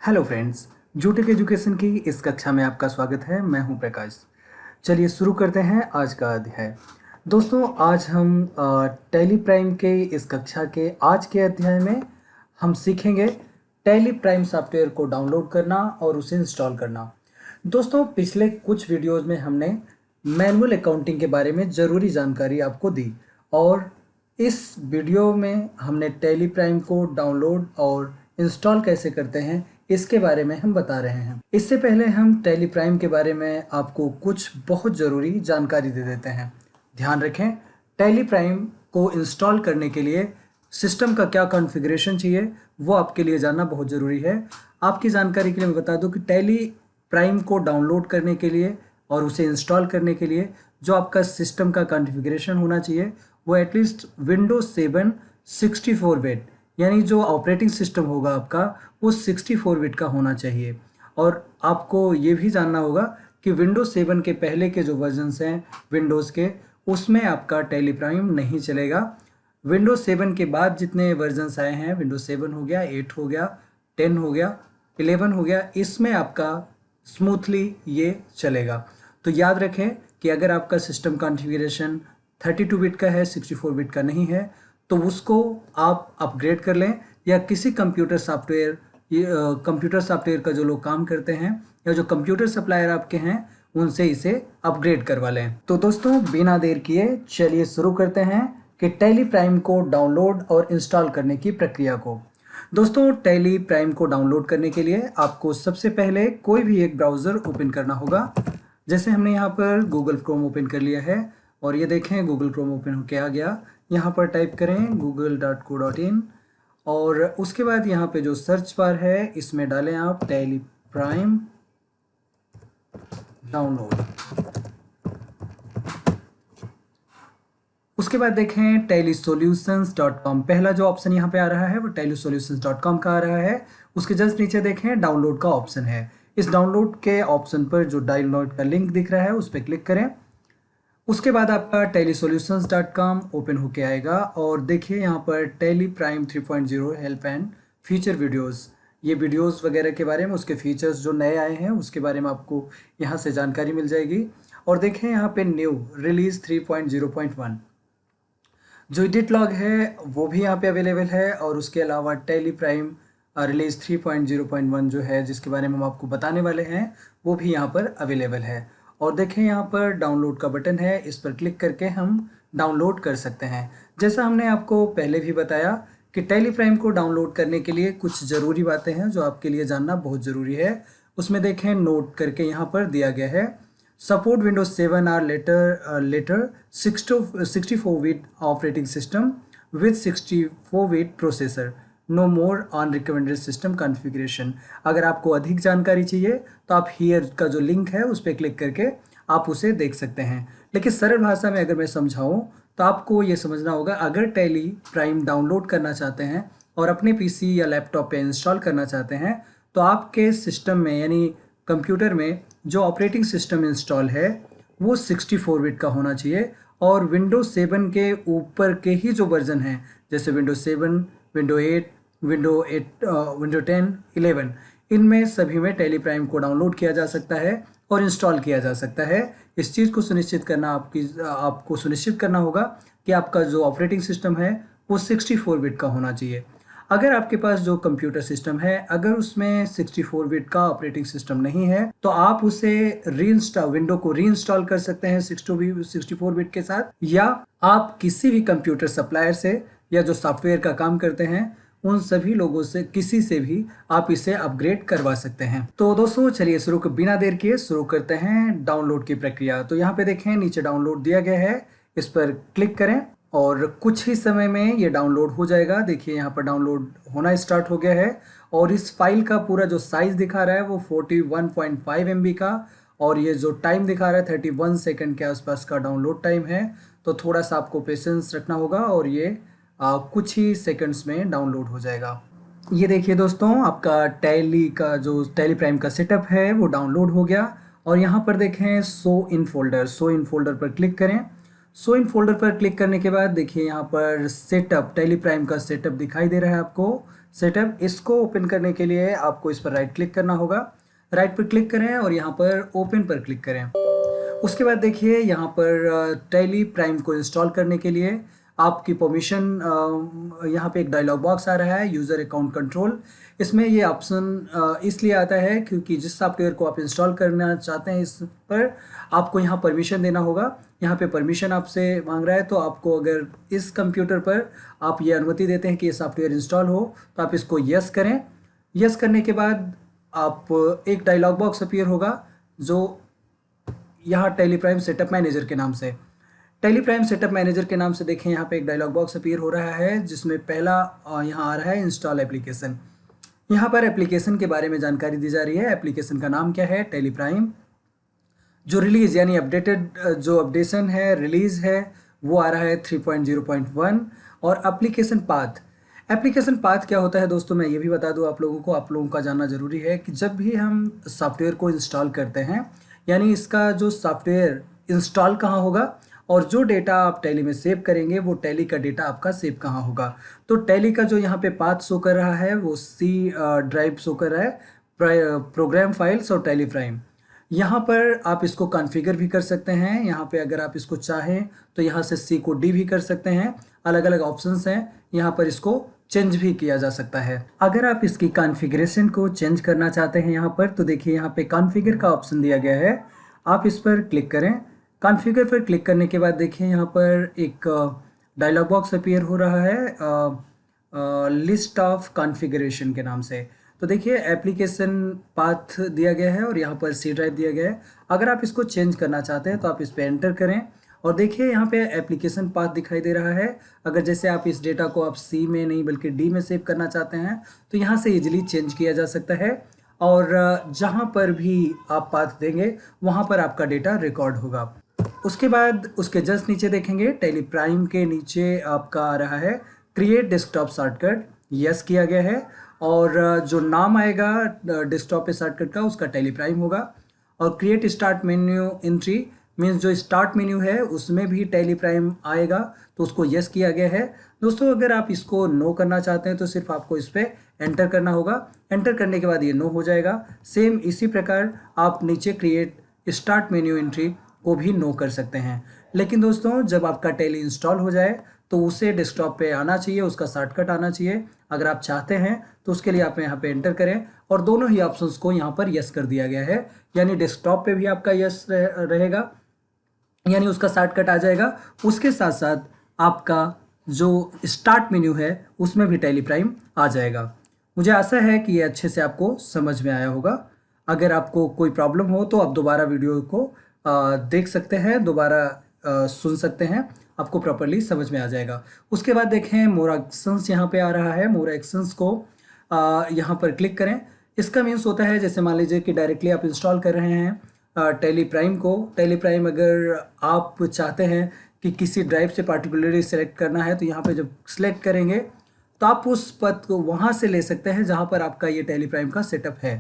Hello friends, जूटेक education की इस कक्षा में आपका स्वागत है। मैं हूं प्रकाश। चलिए शुरू करते हैं आज का अध्याय। दोस्तों, आज हम टैली प्राइम के इस कक्षा के आज के अध्याय में हम सीखेंगे टैली प्राइम सॉफ्टवेयर को डाउनलोड करना और उसे इंस्टॉल करना। दोस्तों, पिछले कुछ वीडियोस में हमने मैनुअल अकाउंटिंग के बारे में ज़रूरी जानकारी आपको दी और इस वीडियो में हमने टैली प्राइम को डाउनलोड और इंस्टॉल कैसे करते हैं इसके बारे में हम बता रहे हैं। इससे पहले हम टैली प्राइम के बारे में आपको कुछ बहुत ज़रूरी जानकारी दे देते हैं। ध्यान रखें, टैली प्राइम को इंस्टॉल करने के लिए सिस्टम का क्या कॉन्फ़िगरेशन चाहिए वो आपके लिए जानना बहुत ज़रूरी है। आपकी जानकारी के लिए मैं बता दूं कि टैली प्राइम को डाउनलोड करने के लिए और उसे इंस्टॉल करने के लिए जो आपका सिस्टम का कॉन्फ़िगरेशन होना चाहिए वो एटलीस्ट विंडोज 7 64 बिट, यानी जो ऑपरेटिंग सिस्टम होगा आपका वो 64 बिट का होना चाहिए। और आपको ये भी जानना होगा कि विंडोज 7 के पहले के जो वर्जन्स हैं विंडोज़ के, उसमें आपका टैली प्राइम नहीं चलेगा। विंडोज 7 के बाद जितने वर्जन्स आए हैं, विंडोज 7 हो गया, 8 हो गया, 10 हो गया, 11 हो गया, इसमें आपका स्मूथली ये चलेगा। तो याद रखें कि अगर आपका सिस्टम कॉन्फ़िगरेशन 32 बिट का है, 64 बिट का नहीं है, तो उसको आप अपग्रेड कर लें या किसी कंप्यूटर सॉफ्टवेयर का जो लोग काम करते हैं या जो कंप्यूटर सप्लायर आपके हैं उनसे इसे अपग्रेड करवा लें। तो दोस्तों, बिना देर किए चलिए शुरू करते हैं कि टैली प्राइम को डाउनलोड और इंस्टॉल करने की प्रक्रिया को। दोस्तों, टैली प्राइम को डाउनलोड करने के लिए आपको सबसे पहले कोई भी एक ब्राउज़र ओपन करना होगा। जैसे हमने यहाँ पर गूगल क्रोम ओपन कर लिया है और ये देखें गूगल क्रोम ओपन होके आ गया। यहाँ पर टाइप करें google.co.in और उसके बाद यहाँ पे जो सर्च बार है इसमें डालें आप टैली प्राइम डाउनलोड। उसके बाद देखें tellysolutions.com, पहला जो ऑप्शन यहाँ पे आ रहा है वो tellysolutions.com का आ रहा है। उसके जस्ट नीचे देखें डाउनलोड का ऑप्शन है। इस डाउनलोड के ऑप्शन पर जो डाउनलोड का लिंक दिख रहा है उस पर क्लिक करें। उसके बाद आपका tellysolutions.com ओपन होके आएगा और देखिए यहाँ पर tally prime 3.0 help and feature videos, ये वीडियोस वगैरह के बारे में, उसके फीचर्स जो नए आए हैं उसके बारे में आपको यहाँ से जानकारी मिल जाएगी। और देखें यहाँ पे न्यू रिलीज 3.0.1 जो एडिट लॉग है वो भी यहाँ पे अवेलेबल है। और उसके अलावा टैली प्राइम रिलीज 3.0.1 जो है जिसके बारे में हम आपको बताने वाले हैं वो भी यहाँ पर अवेलेबल है। और देखें यहाँ पर डाउनलोड का बटन है, इस पर क्लिक करके हम डाउनलोड कर सकते हैं। जैसा हमने आपको पहले भी बताया कि टैली प्राइम को डाउनलोड करने के लिए कुछ ज़रूरी बातें हैं जो आपके लिए जानना बहुत ज़रूरी है। उसमें देखें नोट करके यहाँ पर दिया गया है, support Windows 7 or later 64 bit operating system with 64 bit processor, no more on recommended system configuration. अगर आपको अधिक जानकारी चाहिए तो आप हियर का जो लिंक है उस पर क्लिक करके आप उसे देख सकते हैं। लेकिन सरल भाषा में अगर मैं समझाऊं तो आपको ये समझना होगा, अगर टैली प्राइम डाउनलोड करना चाहते हैं और अपने पीसी या लैपटॉप पे इंस्टॉल करना चाहते हैं तो आपके सिस्टम में यानी कंप्यूटर में जो ऑपरेटिंग सिस्टम इंस्टॉल है वो 64 बिट का होना चाहिए। और विंडोज 7 के ऊपर के ही जो वर्जन हैं जैसे विंडोज 7, विंडो 8, विंडो 10, 11, इनमें सभी में टैली प्राइम को डाउनलोड किया जा सकता है और इंस्टॉल किया जा सकता है। इस चीज़ को सुनिश्चित करना आपको सुनिश्चित करना होगा कि आपका जो ऑपरेटिंग सिस्टम है वो 64 बिट का होना चाहिए। अगर आपके पास जो कंप्यूटर सिस्टम है अगर उसमें 64 बिट का ऑपरेटिंग सिस्टम नहीं है तो आप उसे विंडो को रीइंस्टॉल कर सकते हैं 64 बिट के साथ, या आप किसी भी कंप्यूटर सप्लायर से या जो सॉफ्टवेयर का काम करते हैं उन सभी लोगों से किसी से भी आप इसे अपग्रेड करवा सकते हैं। तो दोस्तों चलिए बिना देर किए शुरू करते हैं डाउनलोड की प्रक्रिया। तो यहाँ पे देखें नीचे डाउनलोड दिया गया है, इस पर क्लिक करें और कुछ ही समय में ये डाउनलोड हो जाएगा। देखिए यहाँ पर डाउनलोड होना स्टार्ट हो गया है और इस फाइल का पूरा जो साइज दिखा रहा है वो 41.5 MB का, और ये जो टाइम दिखा रहा है 31 सेकंड के आसपास का डाउनलोड टाइम है। तो थोड़ा सा आपको पेशेंस रखना होगा और ये कुछ ही सेकंड्स में डाउनलोड हो जाएगा। ये देखिए दोस्तों, आपका टैली का जो टैली प्राइम का सेटअप है वो डाउनलोड हो गया। और यहाँ पर देखें शो इन फोल्डर पर क्लिक करें। शो इन फोल्डर पर क्लिक करने के बाद देखिए यहाँ पर सेटअप टैली प्राइम का सेटअप दिखाई दे रहा है आपको। सेटअप। इसको ओपन करने के लिए आपको इस पर राइट क्लिक करना होगा। राइट पर क्लिक करें और यहाँ पर ओपन पर क्लिक करें। उसके बाद देखिए यहाँ पर टैली प्राइम को इंस्टॉल करने के लिए आपकी परमिशन, यहाँ पे एक डायलॉग बॉक्स आ रहा है यूज़र अकाउंट कंट्रोल। इसमें ये ऑप्शन इसलिए आता है क्योंकि जिस सॉफ्टवेयर को आप इंस्टॉल करना चाहते हैं इस पर आपको यहाँ परमिशन देना होगा। यहाँ पे परमिशन आपसे मांग रहा है, तो आपको अगर इस कंप्यूटर पर आप ये अनुमति देते हैं कि ये सॉफ्टवेयर इंस्टॉल हो तो आप इसको यस करें। यस करने के बाद आप एक डायलॉग बॉक्स अपीयर होगा जो यहाँ टैली प्राइम सेटअप मैनेजर के नाम से, टैली प्राइम सेटअप मैनेजर के नाम से देखें यहाँ पे एक डायलॉग बॉक्स अपीयर हो रहा है जिसमें पहला यहाँ आ रहा है इंस्टॉल एप्लीकेशन। यहाँ पर एप्लीकेशन के बारे में जानकारी दी जा रही है। एप्लीकेशन का नाम क्या है? Tally prime. जो रिलीज़ यानी अपडेटेड जो अपडेशन है, रिलीज़ है, वो आ रहा है 3.0.1। और एप्लीकेशन पाथ क्या होता है दोस्तों, मैं ये भी बता दूं आप लोगों का जानना ज़रूरी है कि जब भी हम सॉफ्टवेयर को इंस्टॉल करते हैं, यानी इसका जो सॉफ्टवेयर इंस्टॉल कहाँ होगा और जो डेटा आप टैली में सेव करेंगे वो टैली का डेटा आपका सेव कहाँ होगा। तो टैली का जो यहाँ पे पाथ शो कर रहा है वो सी ड्राइव शो कर रहा है, प्रोग्राम फाइल्स और टैली प्राइम। यहाँ पर आप इसको कॉन्फ़िगर भी कर सकते हैं। यहाँ पे अगर आप इसको चाहें तो यहाँ से सी को डी भी कर सकते हैं। अलग अलग ऑप्शंस हैं, यहाँ पर इसको चेंज भी किया जा सकता है। अगर आप इसकी कॉन्फ़िगरेशन को चेंज करना चाहते हैं यहाँ पर, तो देखिए यहाँ पे कॉन्फ़िगर का ऑप्शन दिया गया है, आप इस पर क्लिक करें। कॉन्फ़िगर पर क्लिक करने के बाद देखिए यहाँ पर एक डायलॉग बॉक्स अपीयर हो रहा है लिस्ट ऑफ कॉन्फ़िगरेशन के नाम से। तो देखिए एप्लीकेशन पाथ दिया गया है और यहाँ पर सी ड्राइव दिया गया है। अगर आप इसको चेंज करना चाहते हैं तो आप इस पर एंटर करें और देखिए यहाँ पे एप्लीकेशन पाथ दिखाई दे रहा है। अगर जैसे आप इस डेटा को आप सी में नहीं बल्कि डी में सेव करना चाहते हैं तो यहाँ से इजीली चेंज किया जा सकता है और जहाँ पर भी आप पाथ देंगे वहाँ पर आपका डेटा रिकॉर्ड होगा। उसके बाद उसके जस्ट नीचे देखेंगे टैली प्राइम के नीचे आपका आ रहा है क्रिएट डेस्कटॉप शॉर्टकट, यस किया गया है। और जो नाम आएगा डेस्कटॉप पे शॉर्टकट का उसका टैली प्राइम होगा। और create start menu entry means जो स्टार्ट मेन्यू है उसमें भी टैली प्राइम आएगा, तो उसको यस किया गया है। दोस्तों अगर आप इसको नो करना चाहते हैं तो सिर्फ आपको इस पर एंटर करना होगा। एंटर करने के बाद ये नो हो जाएगा। सेम इसी प्रकार आप नीचे क्रिएट स्टार्ट मेन्यू एंट्री को भी नो कर सकते हैं। लेकिन दोस्तों जब आपका टैली इंस्टॉल हो जाए तो उसे डेस्कटॉप पे आना चाहिए, उसका शॉर्टकट आना चाहिए। अगर आप चाहते हैं तो उसके लिए आप यहाँ पे एंटर करें और दोनों ही ऑप्शंस को यहाँ पर यस कर दिया गया है, यानी डेस्कटॉप पे भी आपका यस रहेगा, यानी उसका शॉर्टकट आ जाएगा। उसके साथ साथ आपका जो स्टार्ट मेन्यू है उसमें भी टैली प्राइम आ जाएगा। मुझे आशा है कि ये अच्छे से आपको समझ में आया होगा। अगर आपको कोई प्रॉब्लम हो तो आप दोबारा वीडियो को देख सकते हैं, दोबारा सुन सकते हैं, आपको प्रॉपर्ली समझ में आ जाएगा। उसके बाद देखें मोर एक्शंस यहाँ पे आ रहा है। मोर एक्शंस को यहाँ पर क्लिक करें। इसका मीन्स होता है जैसे मान लीजिए कि डायरेक्टली आप इंस्टॉल कर रहे हैं टैली प्राइम को। टैली प्राइम अगर आप चाहते हैं कि किसी ड्राइव से पार्टिकुलरली सेलेक्ट करना है तो यहाँ पे जब सेलेक्ट करेंगे तो आप उस पथ को वहाँ से ले सकते हैं जहाँ पर आपका ये टैली प्राइम का सेटअप है।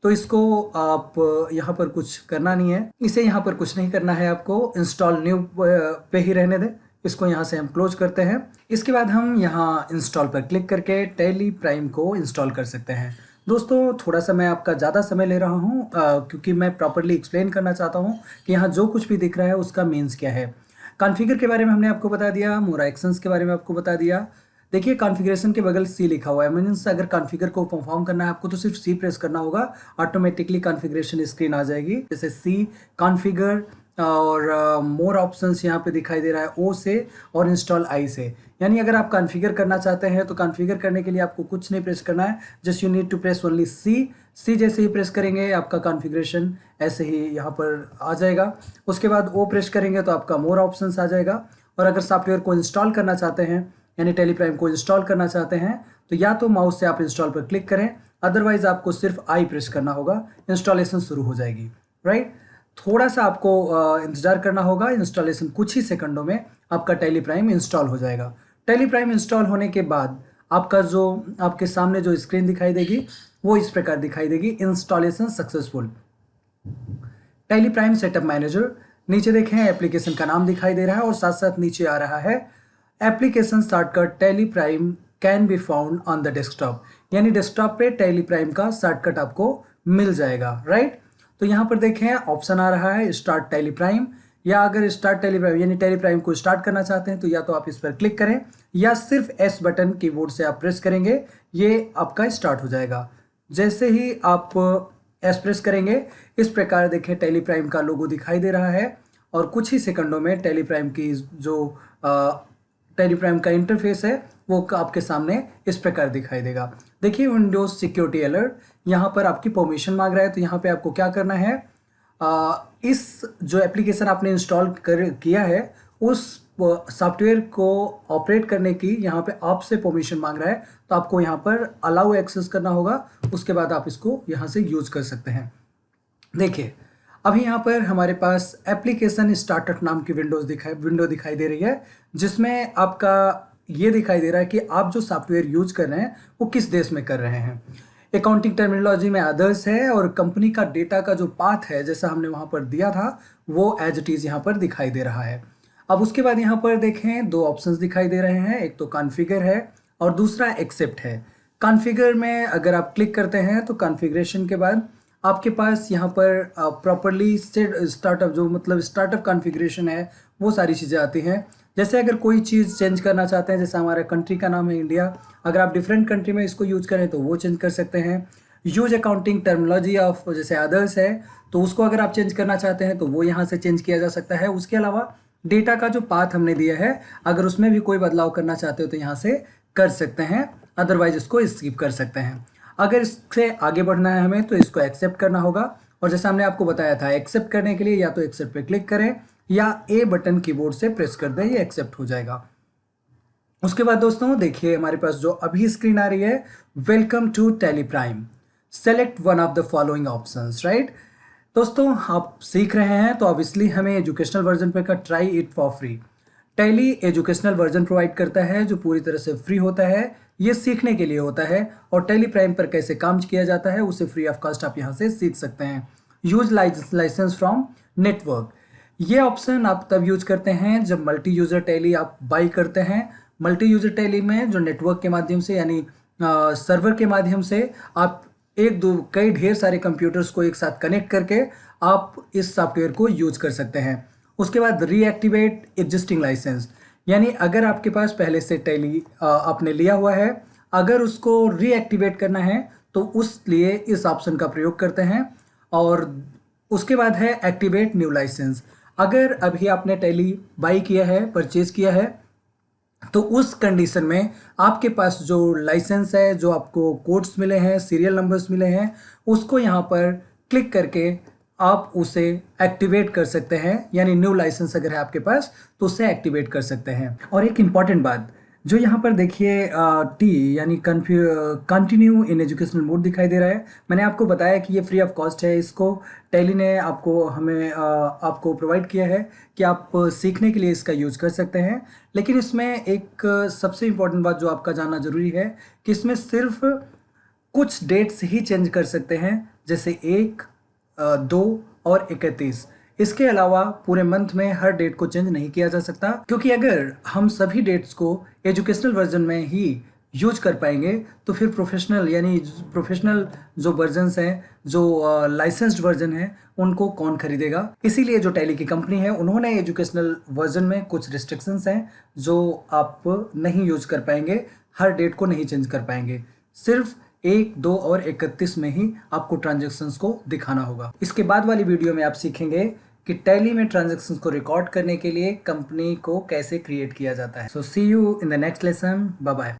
तो इसको आप यहाँ पर कुछ करना नहीं है, इसे यहाँ पर कुछ नहीं करना है, आपको इंस्टॉल न्यू पे ही रहने दें। इसको यहाँ से हम क्लोज करते हैं। इसके बाद हम यहाँ इंस्टॉल पर क्लिक करके टैली प्राइम को इंस्टॉल कर सकते हैं। दोस्तों थोड़ा सा मैं आपका ज़्यादा समय ले रहा हूँ क्योंकि मैं प्रॉपर्ली एक्सप्लेन करना चाहता हूँ कि यहाँ जो कुछ भी दिख रहा है उसका मीन्स क्या है। कॉन्फ़िगर के बारे में हमने आपको बता दिया, मोर एक्शंस के बारे में आपको बता दिया। देखिए कॉन्फ़िगरेशन के बगल सी लिखा हुआ है, मीन्स अगर कॉन्फ़िगर को परफॉर्म करना है आपको तो सिर्फ सी प्रेस करना होगा, ऑटोमेटिकली कॉन्फ़िगरेशन स्क्रीन आ जाएगी। जैसे सी कॉन्फ़िगर और मोर ऑप्शंस यहाँ पे दिखाई दे रहा है ओ से और इंस्टॉल आई से। यानी अगर आप कॉन्फ़िगर करना चाहते हैं तो कॉन्फ़िगर करने के लिए आपको कुछ नहीं प्रेस करना है, just you need to press only C जैसे ही प्रेस करेंगे आपका कॉन्फ़िगरेशन ऐसे ही यहाँ पर आ जाएगा। उसके बाद ओ प्रेस करेंगे तो आपका मोर ऑप्शंस आ जाएगा। और अगर सॉफ्टवेयर को इंस्टॉल करना चाहते हैं यानी टैली प्राइम को इंस्टॉल करना चाहते हैं तो या तो माउस से आप इंस्टॉल पर क्लिक करें, अदरवाइज आपको सिर्फ आई प्रेस करना होगा, इंस्टॉलेशन शुरू हो जाएगी। राइट, थोड़ा सा आपको इंतजार करना होगा। इंस्टॉलेशन कुछ ही सेकंडों में आपका टैली प्राइम इंस्टॉल हो जाएगा। टैली प्राइम इंस्टॉल होने के बाद आपका जो आपके सामने जो स्क्रीन दिखाई देगी वो इस प्रकार दिखाई देगी, installation successful tally prime setup manager. नीचे देखें एप्लीकेशन का नाम दिखाई दे रहा है और साथ साथ नीचे आ रहा है application shortcut tally prime can be found on the desktop, यानी डेस्कटॉप पे टैली प्राइम का शॉर्टकट आपको मिल जाएगा, राइट। तो यहाँ पर देखें ऑप्शन आ रहा है स्टार्ट टैली प्राइम, या अगर स्टार्ट टैली प्राइम यानी टैली प्राइम को स्टार्ट करना चाहते हैं तो या तो आप इस पर क्लिक करें या सिर्फ एस बटन कीबोर्ड से आप प्रेस करेंगे, ये आपका स्टार्ट हो जाएगा। जैसे ही आप एस प्रेस करेंगे इस प्रकार देखें टैली प्राइम का लोगो दिखाई दे रहा है और कुछ ही सेकंडों में टैली प्राइम की जो टैली प्राइम का इंटरफेस है वो आपके सामने इस प्रकार दिखाई देगा। देखिए विंडोज सिक्योरिटी अलर्ट, यहाँ पर आपकी परमिशन मांग रहा है, तो यहाँ पे आपको क्या करना है, इस जो एप्लीकेशन आपने इंस्टॉल किया है उस सॉफ्टवेयर को ऑपरेट करने की यहाँ पे आपसे परमिशन मांग रहा है, तो आपको यहाँ पर अलाउ एक्सेस करना होगा, उसके बाद आप इसको यहाँ से यूज कर सकते हैं। देखिए अभी यहाँ पर हमारे पास एप्लीकेशन स्टार्टर नाम की विंडो दिखाई दे रही है, जिसमें आपका ये दिखाई दे रहा है कि आप जो सॉफ्टवेयर यूज कर रहे हैं वो किस देश में कर रहे हैं। अकाउंटिंग टर्मिनोलॉजी में अदर्स है और कंपनी का डेटा का जो पाथ है जैसा हमने वहाँ पर दिया था वो एज इट इज़ यहाँ पर दिखाई दे रहा है। अब उसके बाद यहाँ पर देखें दो ऑप्शंस दिखाई दे रहे हैं, एक तो कॉन्फ़िगर है और दूसरा एक्सेप्ट है। कॉन्फ़िगर में अगर आप क्लिक करते हैं तो कॉन्फ़िगरेशन के बाद आपके पास यहाँ पर प्रॉपरली स्टार्टअप जो मतलब स्टार्टअप कॉन्फ़िगरेशन है वो सारी चीज़ें आती हैं। जैसे अगर कोई चीज़ चेंज करना चाहते हैं, जैसे हमारा कंट्री का नाम है इंडिया, अगर आप डिफरेंट कंट्री में इसको यूज करें तो वो चेंज कर सकते हैं। यूज अकाउंटिंग टर्मिनोलॉजी ऑफ जैसे अदर्स है तो उसको अगर आप चेंज करना चाहते हैं तो वो यहाँ से चेंज किया जा सकता है। उसके अलावा डेटा का जो पाथ हमने दिया है अगर उसमें भी कोई बदलाव करना चाहते हो तो यहाँ से कर सकते हैं, अदरवाइज इसको स्किप कर सकते हैं। अगर इससे आगे बढ़ना है हमें तो इसको एक्सेप्ट करना होगा, और जैसे हमने आपको बताया था एक्सेप्ट करने के लिए या तो एक्सेप्ट पे क्लिक करें या ए बटन कीबोर्ड से प्रेस कर दें, ये एक्सेप्ट हो जाएगा। उसके बाद दोस्तों देखिए हमारे पास जो अभी स्क्रीन आ रही है, welcome to Tally prime, select one of the following options, right. दोस्तों आप सीख रहे हैं तो ऑब्वियसली हमें एजुकेशनल वर्जन पे का try it for free. Tally educational version provide करता है जो पूरी तरह से फ्री होता है, ये सीखने के लिए होता है, और टैली प्राइम पर कैसे काम किया जाता है उसे फ्री ऑफ कॉस्ट आप यहाँ से सीख सकते हैं। यूज लाइसेंस फ्रॉम नेटवर्क, ये ऑप्शन आप तब यूज करते हैं जब मल्टी यूजर टैली आप बाई करते हैं। मल्टी यूजर टैली में जो नेटवर्क के माध्यम से यानी सर्वर के माध्यम से आप एक दो कई ढेर सारे कंप्यूटर्स को एक साथ कनेक्ट करके आप इस सॉफ्टवेयर को यूज कर सकते हैं। उसके बाद रीएक्टिवेट एग्जिस्टिंग लाइसेंस, यानी अगर आपके पास पहले से टैली आपने लिया हुआ है, अगर उसको रीएक्टिवेट करना है तो उस लिए इस ऑप्शन का प्रयोग करते हैं। और उसके बाद है एक्टिवेट न्यू लाइसेंस, अगर अभी आपने टैली बाई किया है, परचेज किया है, तो उस कंडीशन में आपके पास जो लाइसेंस है, जो आपको कोड्स मिले हैं, सीरियल नंबर्स मिले हैं, उसको यहाँ पर क्लिक करके आप उसे एक्टिवेट कर सकते हैं, यानी न्यू लाइसेंस अगर है आपके पास तो उसे एक्टिवेट कर सकते हैं। और एक इम्पॉर्टेंट बात जो यहाँ पर देखिए टी यानी कंटिन्यू इन एजुकेशनल मोड दिखाई दे रहा है, मैंने आपको बताया कि ये फ्री ऑफ कॉस्ट है, इसको टैली ने आपको प्रोवाइड किया है कि आप सीखने के लिए इसका यूज कर सकते हैं। लेकिन इसमें एक सबसे इम्पॉर्टेंट बात जो आपका जानना जरूरी है कि इसमें सिर्फ कुछ डेट्स ही चेंज कर सकते हैं, जैसे 1, 2 और 31। इसके अलावा पूरे मंथ में हर डेट को चेंज नहीं किया जा सकता, क्योंकि अगर हम सभी डेट्स को एजुकेशनल वर्जन में ही यूज कर पाएंगे तो फिर प्रोफेशनल जो वर्जन्स हैं, जो लाइसेंस्ड वर्जन है, उनको कौन खरीदेगा। इसीलिए जो टैली की कंपनी है उन्होंने एजुकेशनल वर्जन में कुछ रिस्ट्रिक्शंस हैं जो आप नहीं यूज कर पाएंगे, हर डेट को नहीं चेंज कर पाएंगे, सिर्फ 1, 2 और 31 में ही आपको ट्रांजैक्शंस को दिखाना होगा। इसके बाद वाली वीडियो में आप सीखेंगे कि टैली में ट्रांजैक्शंस को रिकॉर्ड करने के लिए कंपनी को कैसे क्रिएट किया जाता है। So see you in the next lesson, bye bye.